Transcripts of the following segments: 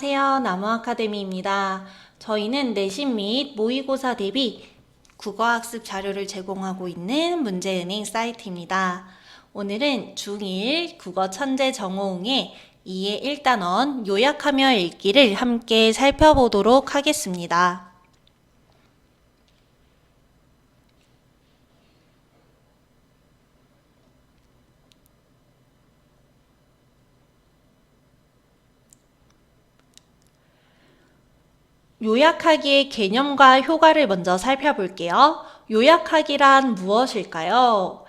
안녕하세요. 나무아카데미입니다. 저희는 내신 및 모의고사 대비 국어학습 자료를 제공하고 있는 문제은행 사이트입니다. 오늘은 중1 국어 천재 정호웅의 2의 1단원 요약하며 읽기를 함께 살펴보도록 하겠습니다. 요약하기의 개념과 효과를 먼저 살펴볼게요. 요약하기란 무엇일까요?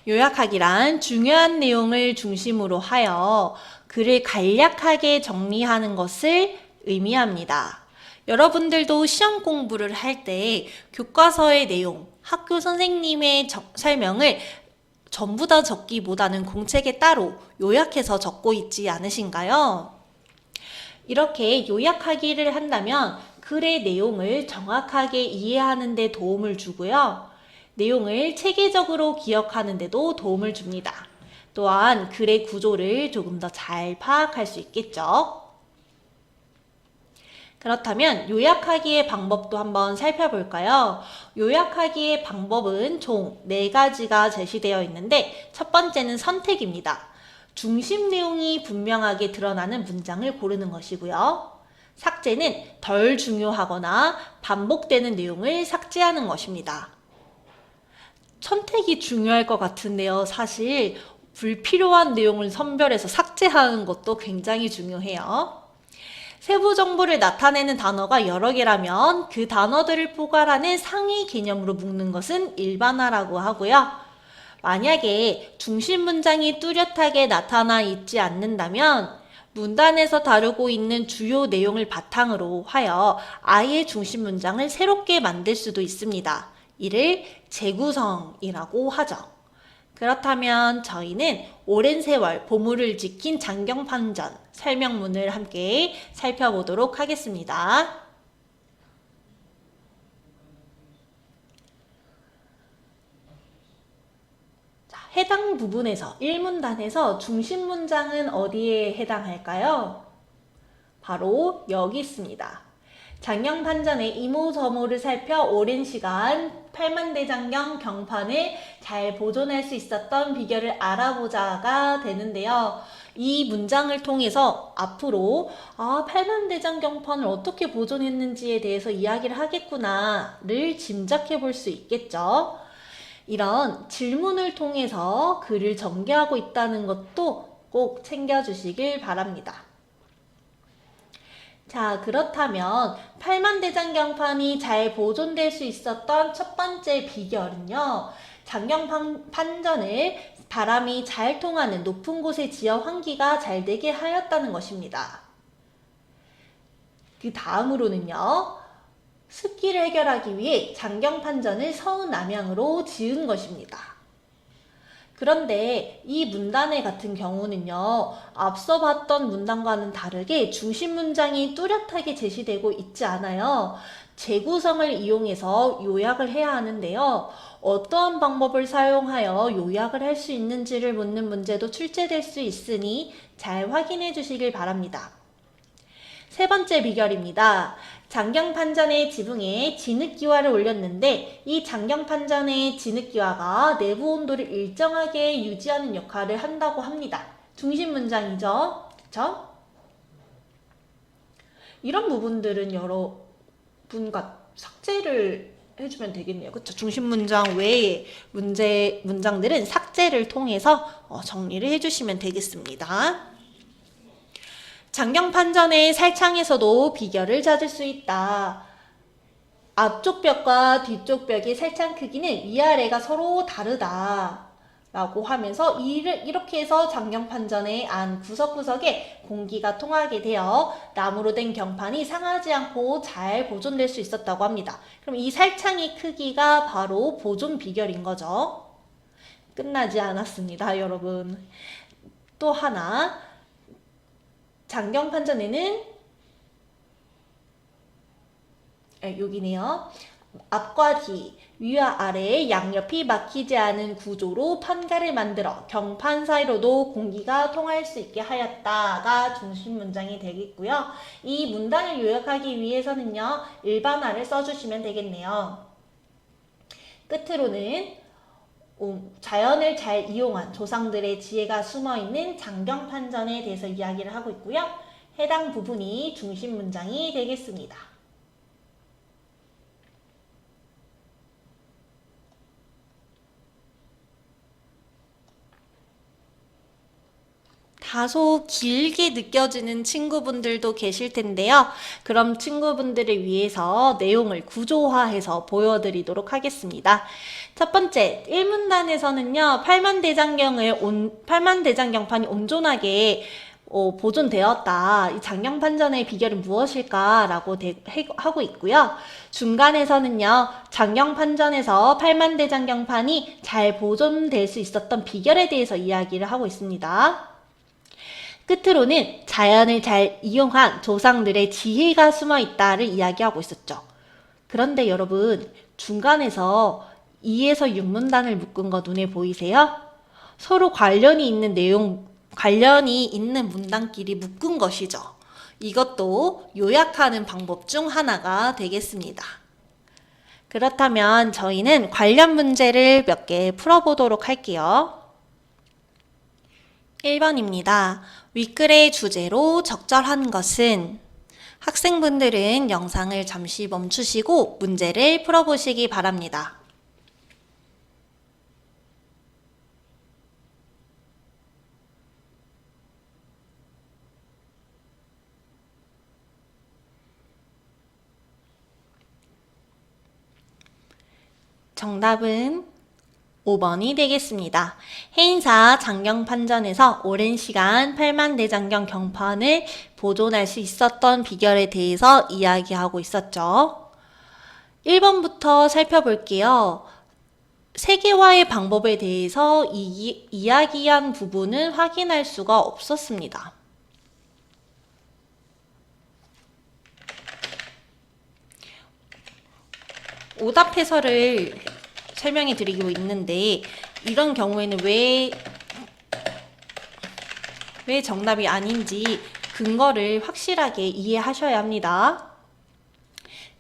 요약하기란 중요한 내용을 중심으로 하여 글을 간략하게 정리하는 것을 의미합니다. 여러분들도 시험 공부를 할 때 교과서의 내용, 학교 선생님의 설명을 전부 다 적기보다는 공책에 따로 요약해서 적고 있지 않으신가요? 이렇게 요약하기를 한다면 글의 내용을 정확하게 이해하는 데 도움을 주고요. 내용을 체계적으로 기억하는 데도 도움을 줍니다. 또한 글의 구조를 조금 더 잘 파악할 수 있겠죠. 그렇다면 요약하기의 방법도 한번 살펴볼까요? 요약하기의 방법은 총 4가지가 제시되어 있는데 첫 번째는 선택입니다. 중심 내용이 분명하게 드러나는 문장을 고르는 것이고요. 삭제는 덜 중요하거나 반복되는 내용을 삭제하는 것입니다. 선택이 중요할 것 같은데요. 사실 불필요한 내용을 선별해서 삭제하는 것도 굉장히 중요해요. 세부 정보를 나타내는 단어가 여러 개라면 그 단어들을 포괄하는 상위 개념으로 묶는 것은 일반화라고 하고요. 만약에 중심 문장이 뚜렷하게 나타나 있지 않는다면 문단에서 다루고 있는 주요 내용을 바탕으로 하여 아예 중심 문장을 새롭게 만들 수도 있습니다. 이를 재구성이라고 하죠. 그렇다면 저희는 오랜 세월 보물을 지킨 장경판전 설명문을 함께 살펴보도록 하겠습니다. 자, 해당 부분에서 1문단에서 중심 문장은 어디에 해당할까요? 바로 여기 있습니다. 장경판전의 이모저모를 살펴 오랜 시간 팔만대장경 경판을 잘 보존할 수 있었던 비결을 알아보자가 되는데요. 이 문장을 통해서 앞으로 팔만대장경판을 어떻게 보존했는지에 대해서 이야기를 하겠구나를 짐작해 볼 수 있겠죠. 이런 질문을 통해서 글을 전개하고 있다는 것도 꼭 챙겨주시길 바랍니다. 자, 그렇다면 팔만대장경판이 잘 보존될 수 있었던 첫 번째 비결은요. 장경판전을 바람이 잘 통하는 높은 곳에 지어 환기가 잘 되게 하였다는 것입니다. 그 다음으로는요. 습기를 해결하기 위해 장경판전을 서운남향으로 지은 것입니다. 그런데 이 문단의 같은 경우는요. 앞서 봤던 문단과는 다르게 중심 문장이 뚜렷하게 제시되고 있지 않아요. 재구성을 이용해서 요약을 해야 하는데요. 어떠한 방법을 사용하여 요약을 할 수 있는지를 묻는 문제도 출제될 수 있으니 잘 확인해 주시길 바랍니다. 세 번째 비결입니다. 장경판전의 지붕에 진흙기와를 올렸는데 이 장경판전의 진흙기와가 내부 온도를 일정하게 유지하는 역할을 한다고 합니다. 중심 문장이죠. 그쵸? 이런 부분들은 여러분과 삭제를 해주면 되겠네요. 그쵸? 중심 문장 외의 문장들은 삭제를 통해서 정리를 해주시면 되겠습니다. 장경판전의 살창에서도 비결을 찾을 수 있다. 앞쪽 벽과 뒤쪽 벽의 살창 크기는 위아래가 서로 다르다. 라고 하면서 이렇게 해서 장경판전의 안 구석구석에 공기가 통하게 되어 나무로 된 경판이 상하지 않고 잘 보존될 수 있었다고 합니다. 그럼 이 살창의 크기가 바로 보존 비결인 거죠. 끝나지 않았습니다, 여러분. 또 하나, 장경판전에는 여기네요. 앞과 뒤, 위와 아래에 양옆이 막히지 않은 구조로 판가를 만들어 경판 사이로도 공기가 통할 수 있게 하였다가 중심 문장이 되겠고요. 이 문단을 요약하기 위해서는요, 일반화를 써주시면 되겠네요. 끝으로는 자연을 잘 이용한 조상들의 지혜가 숨어있는 장경판전에 대해서 이야기를 하고 있고요. 해당 부분이 중심 문장이 되겠습니다. 다소 길게 느껴지는 친구분들도 계실 텐데요. 그럼 친구분들을 위해서 내용을 구조화해서 보여드리도록 하겠습니다. 첫 번째, 1문단에서는요, 팔만대장경판이 온전하게 보존되었다. 이 장경판전의 비결은 무엇일까라고 하고 있고요. 중간에서는요, 장경판전에서 팔만대장경판이 잘 보존될 수 있었던 비결에 대해서 이야기를 하고 있습니다. 끝으로는 자연을 잘 이용한 조상들의 지혜가 숨어 있다를 이야기하고 있었죠. 그런데 여러분, 중간에서 2에서 6문단을 묶은 거 눈에 보이세요? 서로 관련이 있는 문단끼리 묶은 것이죠. 이것도 요약하는 방법 중 하나가 되겠습니다. 그렇다면 저희는 관련 문제를 몇 개 풀어보도록 할게요. 1번입니다. 윗글의 주제로 적절한 것은? 학생분들은 영상을 잠시 멈추시고 문제를 풀어보시기 바랍니다. 정답은 5번이 되겠습니다. 해인사 장경판전에서 오랜 시간 팔만대장경 경판을 보존할 수 있었던 비결에 대해서 이야기하고 있었죠. 1번부터 살펴볼게요. 세계화의 방법에 대해서 이야기한 부분은 확인할 수가 없었습니다. 오답 해설을 설명해 드리고 있는데 이런 경우에는 왜 정답이 아닌지 근거를 확실하게 이해하셔야 합니다.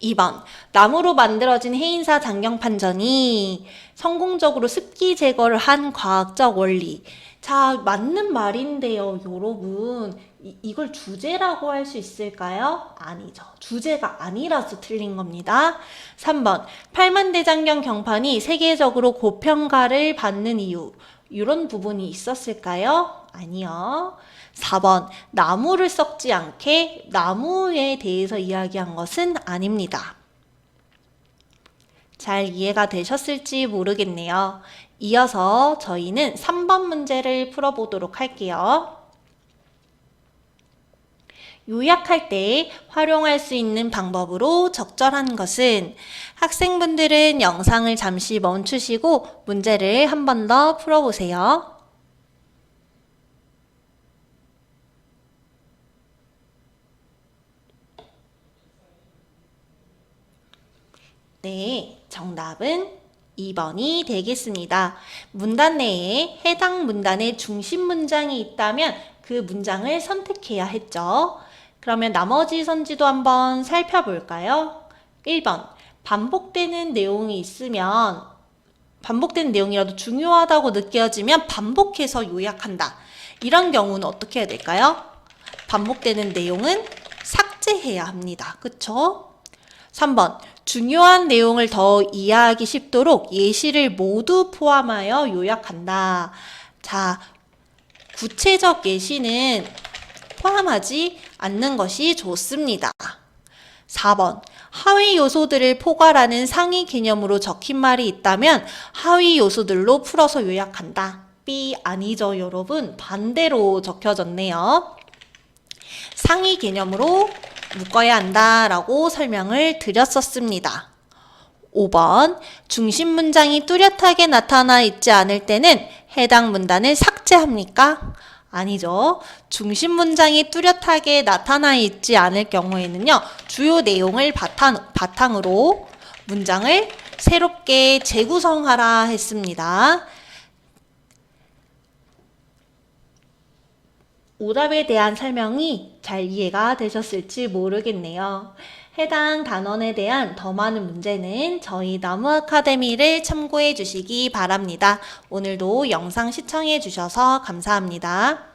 2번, 나무로 만들어진 해인사 장경판전이 성공적으로 습기 제거를 한 과학적 원리. 자, 맞는 말인데요, 여러분. 이걸 주제라고 할 수 있을까요? 아니죠. 주제가 아니라서 틀린 겁니다. 3번, 팔만대장경 경판이 세계적으로 고평가를 받는 이유. 이런 부분이 있었을까요? 아니요. 4번, 나무를 썩지 않게 나무에 대해서 이야기한 것은 아닙니다. 잘 이해가 되셨을지 모르겠네요. 이어서 저희는 3번 문제를 풀어보도록 할게요. 요약할 때 활용할 수 있는 방법으로 적절한 것은? 학생분들은 영상을 잠시 멈추시고 문제를 한 번 더 풀어보세요. 네, 정답은 2번이 되겠습니다. 문단 내에 해당 문단의 중심 문장이 있다면 그 문장을 선택해야 했죠. 그러면 나머지 선지도 한번 살펴볼까요? 1번, 반복되는 내용이 있으면 반복되는 내용이라도 중요하다고 느껴지면 반복해서 요약한다. 이런 경우는 어떻게 해야 될까요? 반복되는 내용은 삭제해야 합니다. 그쵸? 3번, 중요한 내용을 더 이해하기 쉽도록 예시를 모두 포함하여 요약한다. 자, 구체적 예시는 포함하지 않는 것이 좋습니다. 4번, 하위 요소들을 포괄하는 상위 개념으로 적힌 말이 있다면 하위 요소들로 풀어서 요약한다. B 아니죠, 여러분. 반대로 적혀졌네요. 상위 개념으로 묶어야 한다라고 설명을 드렸었습니다. 5번, 중심 문장이 뚜렷하게 나타나 있지 않을 때는 해당 문단을 삭제합니까? 아니죠. 중심 문장이 뚜렷하게 나타나 있지 않을 경우에는요, 주요 내용을 바탕으로 문장을 새롭게 재구성하라 했습니다. 오답에 대한 설명이 잘 이해가 되셨을지 모르겠네요. 해당 단원에 대한 더 많은 문제는 저희 나무 아카데미를 참고해 주시기 바랍니다. 오늘도 영상 시청해 주셔서 감사합니다.